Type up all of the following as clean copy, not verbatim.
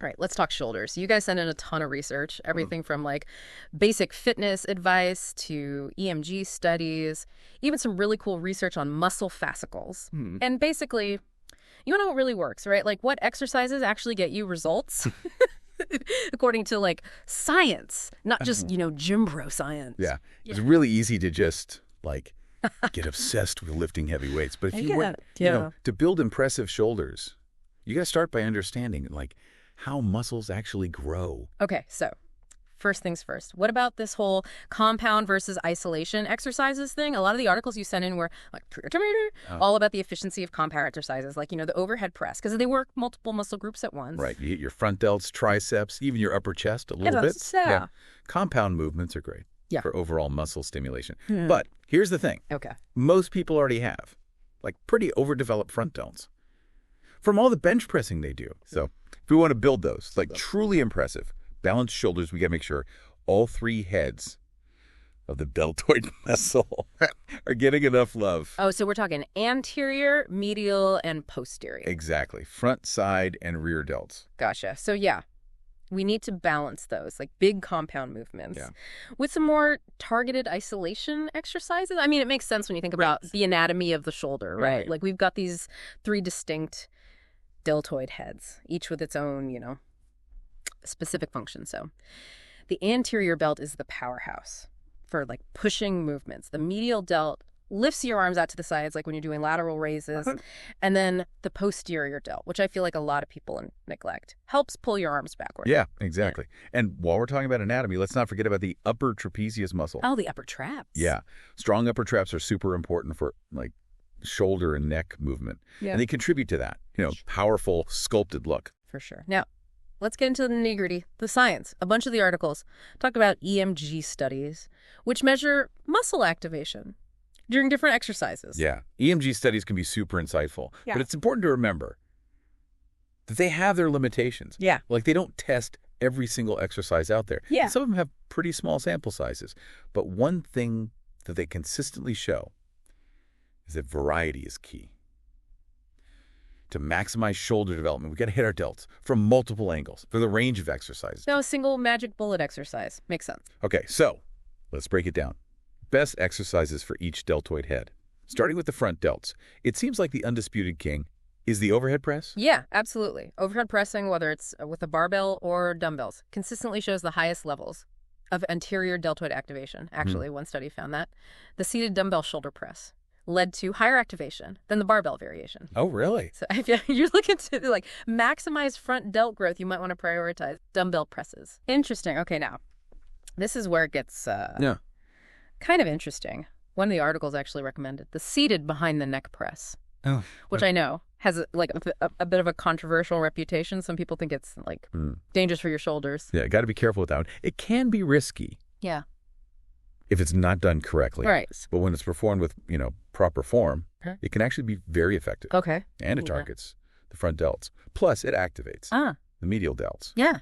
All right, let's talk shoulders. You guys sent in a ton of research, everything from like basic fitness advice to EMG studies, even some really cool research on muscle fascicles. And basically, you know what really works, right? Like what exercises actually get you results according to like science, not just, gym bro science. Yeah. It's really easy to just like get obsessed with lifting heavy weights. But if you want, to build impressive shoulders, you got to start by understanding like how muscles actually grow. Okay, so first things first. What about this whole compound versus isolation exercises thing? A lot of the articles you sent in were like all about the efficiency of compound exercises, like, the overhead press, because they work multiple muscle groups at once. Right. You hit your front delts, triceps, even your upper chest a little bit. Yeah. Compound movements are great for overall muscle stimulation. But here's the thing. Okay. Most people already have like pretty overdeveloped front delts from all the bench pressing they do. So if we want to build those, like truly impressive, balanced shoulders, we got to make sure all three heads of the deltoid muscle are getting enough love. Oh, so we're talking anterior, medial, and posterior. Exactly. Front, side, and rear delts. Gotcha. So we need to balance those, like big compound movements, with some more targeted isolation exercises. I mean, it makes sense when you think about the anatomy of the shoulder, right? Like we've got these three distinct deltoid heads, each with its own, specific function. So the anterior belt is the powerhouse for like pushing movements. The medial delt lifts your arms out to the sides, like when you're doing lateral raises. And then the posterior delt, which I feel like a lot of people neglect, helps pull your arms backward. Yeah, exactly. And while we're talking about anatomy, let's not forget about the upper trapezius muscle. Oh, the upper traps. Yeah. Strong upper traps are super important for like shoulder and neck movement. And they contribute to that, powerful, sculpted look. For sure. Now, let's get into the nitty-gritty, the science. A bunch of the articles talk about EMG studies, which measure muscle activation during different exercises. Yeah. EMG studies can be super insightful. But it's important to remember that they have their limitations. Yeah. Like they don't test every single exercise out there. Yeah. Some of them have pretty small sample sizes. But one thing that they consistently show is that variety is key. To maximize shoulder development, we got to hit our delts from multiple angles for the range of exercises. No single magic bullet exercise. Makes sense. Okay, so let's break it down. Best exercises for each deltoid head. Starting with the front delts, it seems like the undisputed king is the overhead press. Yeah, absolutely. Overhead pressing, whether it's with a barbell or dumbbells, consistently shows the highest levels of anterior deltoid activation. Actually, one study found that. The seated dumbbell shoulder press led to higher activation than the barbell variation. Oh, really? So if you're looking to like maximize front delt growth, you might want to prioritize dumbbell presses. Interesting. Okay, now this is where it gets kind of interesting. One of the articles actually recommended the seated behind the neck press, which I know has a bit of a controversial reputation. Some people think it's like dangerous for your shoulders. Yeah, got to be careful with that one. It can be risky. Yeah. If it's not done correctly. Right. But when it's performed with, proper form, it can actually be very effective. Okay. And it targets the front delts. Plus, it activates the medial delts. Yeah.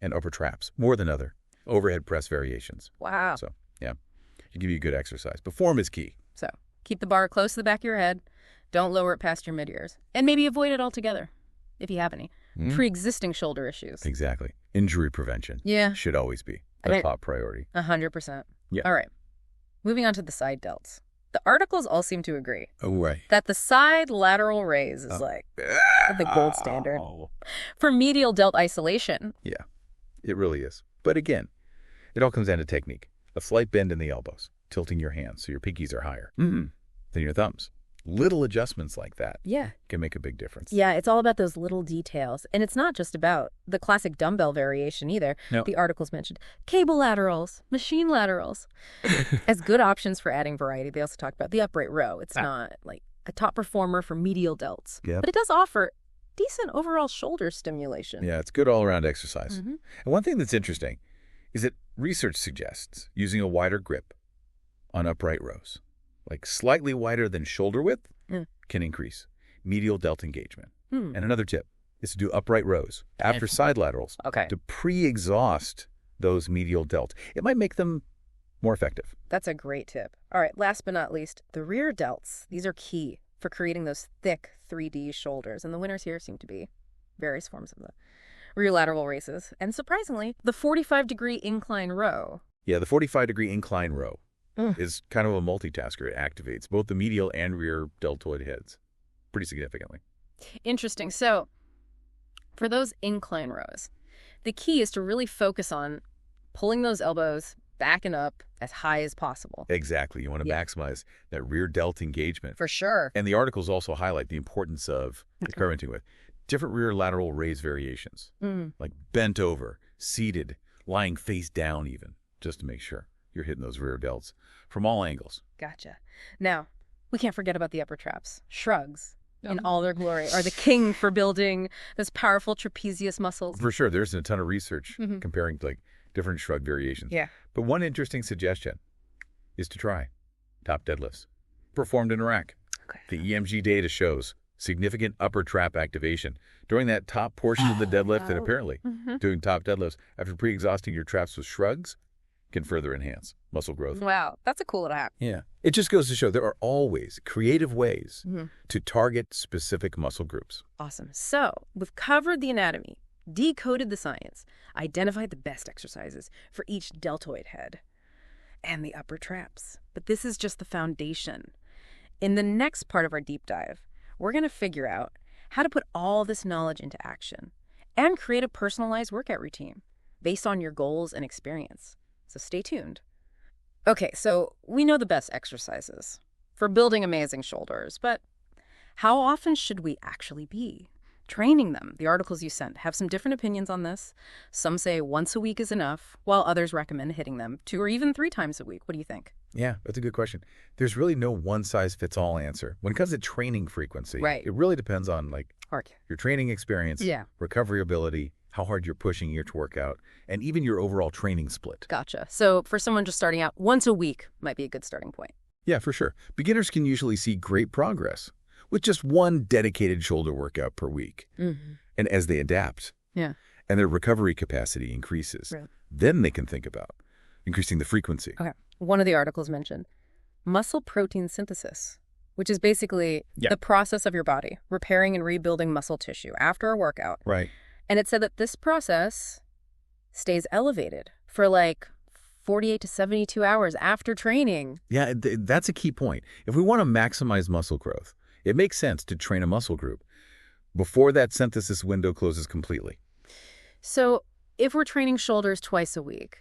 And upper traps, more than other overhead press variations. Wow. So, it give you a good exercise. But form is key. So, keep the bar close to the back of your head. Don't lower it past your mid-ears. And maybe avoid it altogether, if you have any pre-existing shoulder issues. Exactly. Injury prevention should always be a top priority. 100%. Yeah. All right. Moving on to the side delts. The articles all seem to agree Right. that the side lateral raise is like the gold standard for medial delt isolation. Yeah, it really is. But again, it all comes down to technique. A slight bend in the elbows, tilting your hands so your pinkies are higher than your thumbs. Little adjustments like that can make a big difference. Yeah, it's all about those little details. And it's not just about the classic dumbbell variation either. No. The articles mentioned cable laterals, machine laterals as good options for adding variety. They also talk about the upright row. It's not like a top performer for medial delts, but it does offer decent overall shoulder stimulation. Yeah, it's good all-around exercise. And one thing that's interesting is that research suggests using a wider grip on upright rows, like slightly wider than shoulder width, can increase medial delt engagement. And another tip is to do upright rows after side laterals to pre-exhaust those medial delts. It might make them more effective. That's a great tip. All right, last but not least, the rear delts. These are key for creating those thick 3D shoulders. And the winners here seem to be various forms of the rear lateral raises, and surprisingly, the 45-degree incline row. Yeah, the 45-degree incline row is kind of a multitasker. It activates both the medial and rear deltoid heads pretty significantly. Interesting. So for those incline rows, the key is to really focus on pulling those elbows back and up as high as possible. Exactly. You want to maximize that rear delt engagement. For sure. And the articles also highlight the importance of experimenting with different rear lateral raise variations, like bent over, seated, lying face down even, just to make sure you're hitting those rear delts from all angles. Gotcha. Now, we can't forget about the upper traps. Shrugs, in all their glory, are the king for building those powerful trapezius muscles. For sure. There's a ton of research comparing like different shrug variations. Yeah. But one interesting suggestion is to try top deadlifts performed in a rack. Okay. The EMG data shows significant upper trap activation during that top portion of the deadlift, and apparently doing top deadlifts after pre-exhausting your traps with shrugs can further enhance muscle growth. Wow, that's a cool little hack. Yeah. It just goes to show there are always creative ways to target specific muscle groups. Awesome. So we've covered the anatomy, decoded the science, identified the best exercises for each deltoid head and the upper traps. But this is just the foundation. In the next part of our deep dive, we're going to figure out how to put all this knowledge into action and create a personalized workout routine based on your goals and experience. So stay tuned. Okay, so we know the best exercises for building amazing shoulders, but how often should we actually be training them? The articles you sent have some different opinions on this. Some say once a week is enough, while others recommend hitting them 2 or even 3 times a week. What do you think? Yeah, that's a good question. There's really no one-size-fits-all answer. When it comes to training frequency, it really depends on your training experience, recovery ability, how hard you're pushing each workout, and even your overall training split. Gotcha. So for someone just starting out, once a week might be a good starting point. Yeah, for sure. Beginners can usually see great progress with just one dedicated shoulder workout per week. And as they adapt and their recovery capacity increases, then they can think about increasing the frequency. Okay. One of the articles mentioned muscle protein synthesis, which is basically the process of your body repairing and rebuilding muscle tissue after a workout. Right. And it said that this process stays elevated for like 48 to 72 hours after training. Yeah, that's a key point. If we want to maximize muscle growth, it makes sense to train a muscle group before that synthesis window closes completely. So if we're training shoulders twice a week,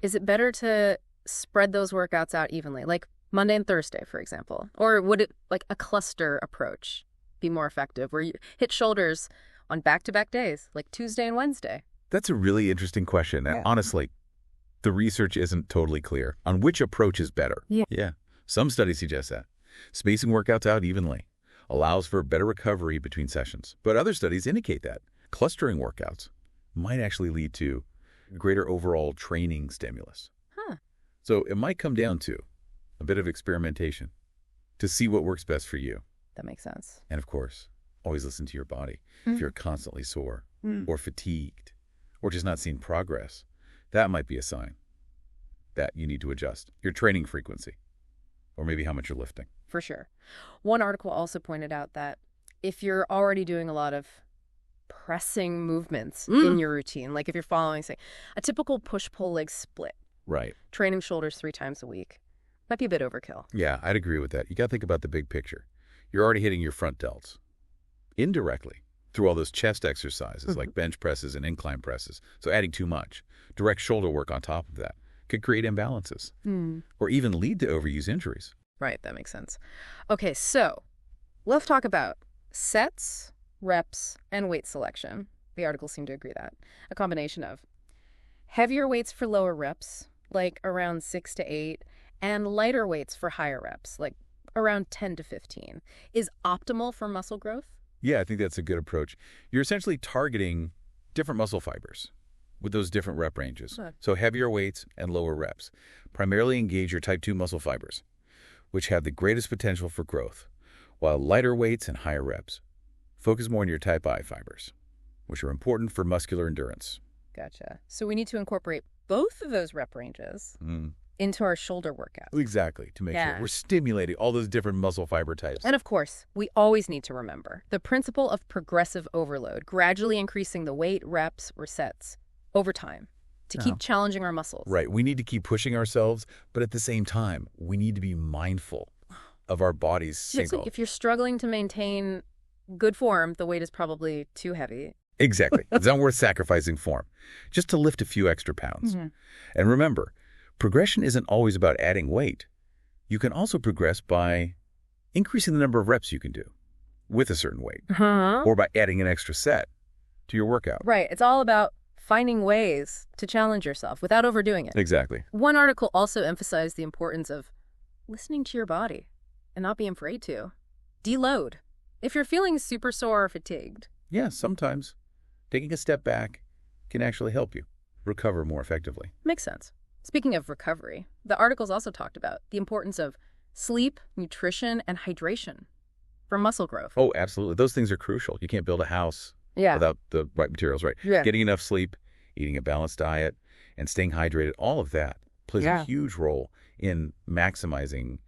is it better to spread those workouts out evenly, like Monday and Thursday, for example? Or would it, like a cluster approach, be more effective, where you hit shoulders on back-to-back days, like Tuesday and Wednesday? That's a really interesting question. And honestly, the research isn't totally clear on which approach is better. Yeah. Some studies suggest that. Spacing workouts out evenly allows for better recovery between sessions. But other studies indicate that clustering workouts might actually lead to greater overall training stimulus. So it might come down to a bit of experimentation to see what works best for you. That makes sense. And of course, always listen to your body. If you're constantly sore or fatigued or just not seeing progress, that might be a sign that you need to adjust your training frequency or maybe how much you're lifting. For sure. One article also pointed out that if you're already doing a lot of pressing movements in your routine, like if you're following, say, a typical push-pull leg split, training shoulders 3 times a week might be a bit overkill. Yeah, I'd agree with that. You got to think about the big picture. You're already hitting your front delts indirectly through all those chest exercises like bench presses and incline presses. So adding too much direct shoulder work on top of that could create imbalances or even lead to overuse injuries. Right, that makes sense. Okay, so let's talk about sets, reps, and weight selection. The articles seem to agree that. A combination of heavier weights for lower reps, like around 6 to 8, and lighter weights for higher reps, like around 10 to 15, is optimal for muscle growth? Yeah, I think that's a good approach. You're essentially targeting different muscle fibers with those different rep ranges. So heavier weights and lower reps primarily engage your type 2 muscle fibers, which have the greatest potential for growth, while lighter weights and higher reps focus more on your type I fibers, which are important for muscular endurance. Gotcha. So we need to incorporate both of those rep ranges into our shoulder workouts. Exactly, to make sure we're stimulating all those different muscle fiber types. And of course, we always need to remember the principle of progressive overload, gradually increasing the weight, reps, or sets over time to keep challenging our muscles. Right. We need to keep pushing ourselves, but at the same time, we need to be mindful of our body's signal. If you're struggling to maintain good form, the weight is probably too heavy. Exactly. It's not worth sacrificing form, just to lift a few extra pounds. And remember, progression isn't always about adding weight. You can also progress by increasing the number of reps you can do with a certain weight, or by adding an extra set to your workout. Right. It's all about finding ways to challenge yourself without overdoing it. Exactly. One article also emphasized the importance of listening to your body and not being afraid to. Deload. If you're feeling super sore or fatigued. Yeah, sometimes taking a step back can actually help you recover more effectively. Makes sense. Speaking of recovery, the articles also talked about the importance of sleep, nutrition, and hydration for muscle growth. Oh, absolutely. Those things are crucial. You can't build a house without the right materials, right? Yeah. Getting enough sleep, eating a balanced diet, and staying hydrated, all of that plays a huge role in maximizing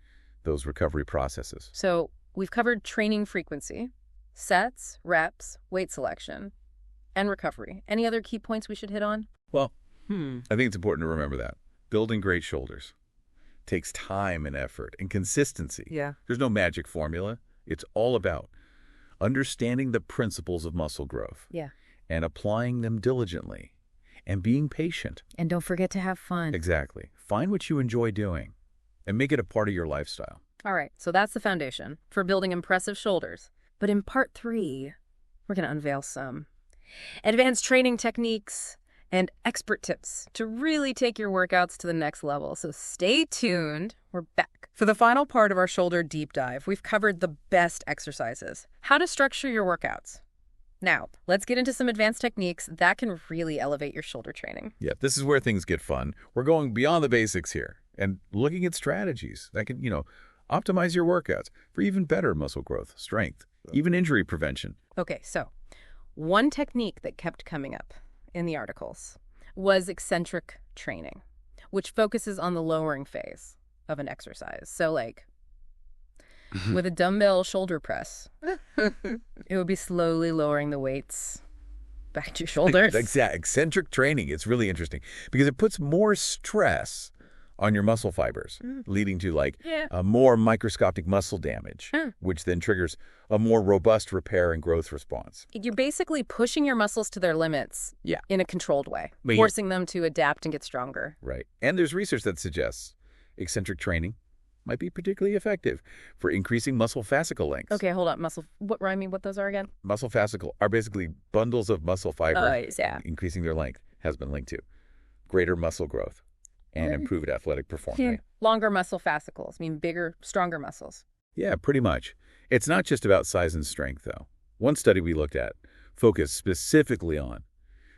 those recovery processes. So we've covered training frequency, sets, reps, weight selection, and recovery. Any other key points we should hit on? Well, I think it's important to remember that building great shoulders takes time and effort and consistency. Yeah. There's no magic formula. It's all about understanding the principles of muscle growth and applying them diligently and being patient. And don't forget to have fun. Exactly. Find what you enjoy doing and make it a part of your lifestyle. All right, so that's the foundation for building impressive shoulders. But in part 3, we're going to unveil some advanced training techniques and expert tips to really take your workouts to the next level. So stay tuned. We're back. For the final part of our shoulder deep dive, we've covered the best exercises, how to structure your workouts. Now, let's get into some advanced techniques that can really elevate your shoulder training. Yeah, this is where things get fun. We're going beyond the basics here and looking at strategies that can, optimize your workouts for even better muscle growth, strength, even injury prevention. Okay, so one technique that kept coming up in the articles was eccentric training, which focuses on the lowering phase of an exercise. So with a dumbbell shoulder press, it would be slowly lowering the weights back to your shoulders. Exactly. Eccentric training is really interesting because it puts more stress on your muscle fibers, leading to a more microscopic muscle damage, which then triggers a more robust repair and growth response. You're basically pushing your muscles to their limits in a controlled way, forcing them to adapt and get stronger. Right. And there's research that suggests eccentric training might be particularly effective for increasing muscle fascicle lengths. Okay, hold on. What those are again? Muscle fascicle are basically bundles of muscle fiber. Increasing their length has been linked to greater muscle growth and improved athletic performance. Longer muscle fascicles mean bigger, stronger muscles. Yeah, pretty much. It's not just about size and strength, though. One study we looked at focused specifically on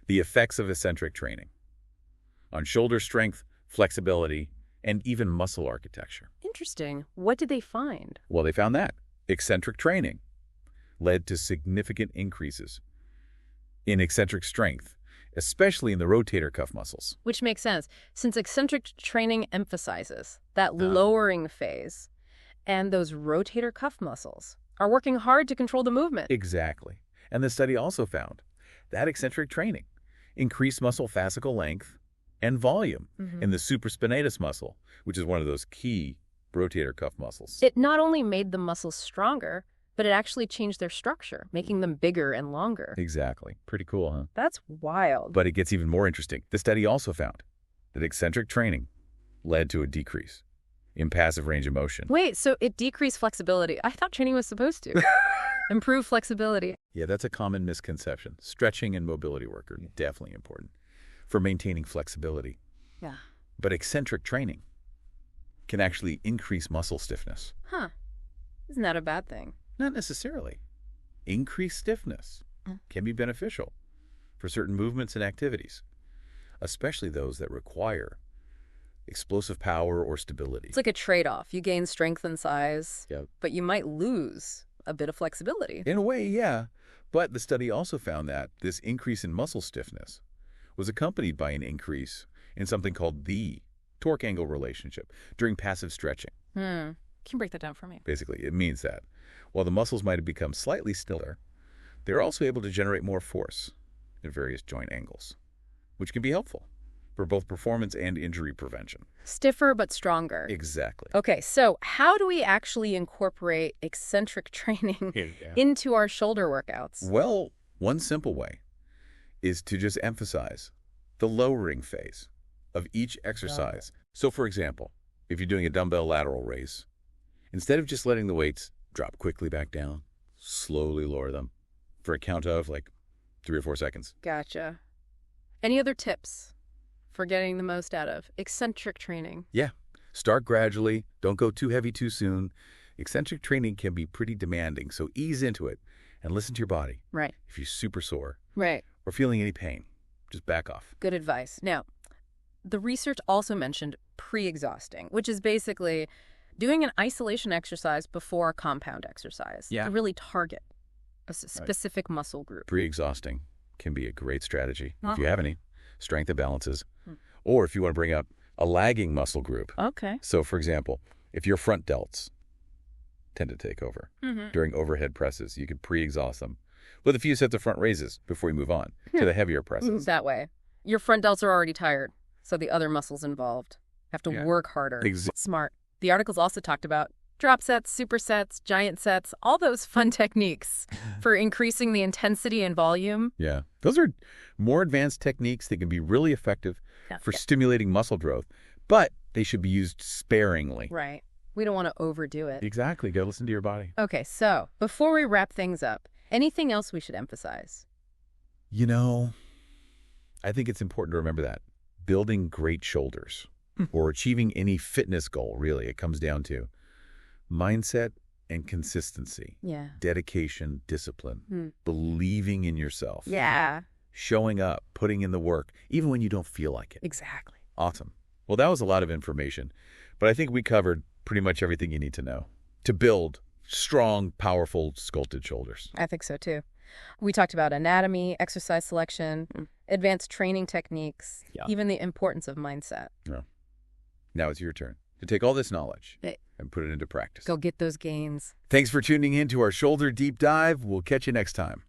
the effects of eccentric training, on shoulder strength, flexibility, and even muscle architecture. Interesting. What did they find? Well, they found that eccentric training led to significant increases in eccentric strength, especially in the rotator cuff muscles. Which makes sense, since eccentric training emphasizes that lowering phase, and those rotator cuff muscles are working hard to control the movement. Exactly. And the study also found that eccentric training increased muscle fascicle length and volume in the supraspinatus muscle, which is one of those key rotator cuff muscles. It not only made the muscles stronger, but it actually changed their structure, making them bigger and longer. Exactly. Pretty cool, huh? That's wild. But it gets even more interesting. The study also found that eccentric training led to a decrease in passive range of motion. Wait, so it decreased flexibility. I thought training was supposed to improve flexibility. Yeah, that's a common misconception. Stretching and mobility work are definitely important for maintaining flexibility. Yeah. But eccentric training can actually increase muscle stiffness. Huh. Isn't that a bad thing? Not necessarily. Increased stiffness can be beneficial for certain movements and activities, especially those that require explosive power or stability. It's like a trade-off. You gain strength and size, but you might lose a bit of flexibility. In a way, yeah. But the study also found that this increase in muscle stiffness was accompanied by an increase in something called the torque angle relationship during passive stretching. Can you break that down for me? Basically, it means that while the muscles might have become slightly stiller, they're also able to generate more force in various joint angles, which can be helpful for both performance and injury prevention. Stiffer but stronger. Exactly. Okay, so how do we actually incorporate eccentric training into our shoulder workouts? Well, one simple way is to just emphasize the lowering phase of each exercise. So, for example, if you're doing a dumbbell lateral raise, instead of just letting the weights drop quickly back down, slowly lower them for a count of like 3 or 4 seconds. Gotcha. Any other tips for getting the most out of eccentric training? Yeah. Start gradually. Don't go too heavy too soon. Eccentric training can be pretty demanding, so ease into it and listen to your body. Right. If you're super sore Right. or feeling any pain, just back off. Good advice. Now, the research also mentioned pre-exhausting, which is basically doing an isolation exercise before a compound exercise to really target a specific muscle group. Pre-exhausting can be a great strategy if you have any strength imbalances, or if you want to bring up a lagging muscle group. Okay. So, for example, if your front delts tend to take over during overhead presses, you could pre-exhaust them with a few sets of front raises before you move on to the heavier presses. That way. Your front delts are already tired, so the other muscles involved have to work harder. Smart. The articles also talked about drop sets, supersets, giant sets, all those fun techniques for increasing the intensity and volume. Yeah. Those are more advanced techniques that can be really effective for stimulating muscle growth, but they should be used sparingly. Right. We don't want to overdo it. Exactly. Go listen to your body. Okay, so before we wrap things up, anything else we should emphasize? You know, I think it's important to remember that building great shoulders or achieving any fitness goal, really, it comes down to mindset and consistency. Yeah. Dedication, discipline, believing in yourself. Yeah. Showing up, putting in the work, even when you don't feel like it. Exactly. Awesome. Well, that was a lot of information, but I think we covered pretty much everything you need to know to build strong, powerful, sculpted shoulders. I think so, too. We talked about anatomy, exercise selection, advanced training techniques, even the importance of mindset. Yeah. Now it's your turn to take all this knowledge and put it into practice. Go get those gains. Thanks for tuning in to our shoulder deep dive. We'll catch you next time.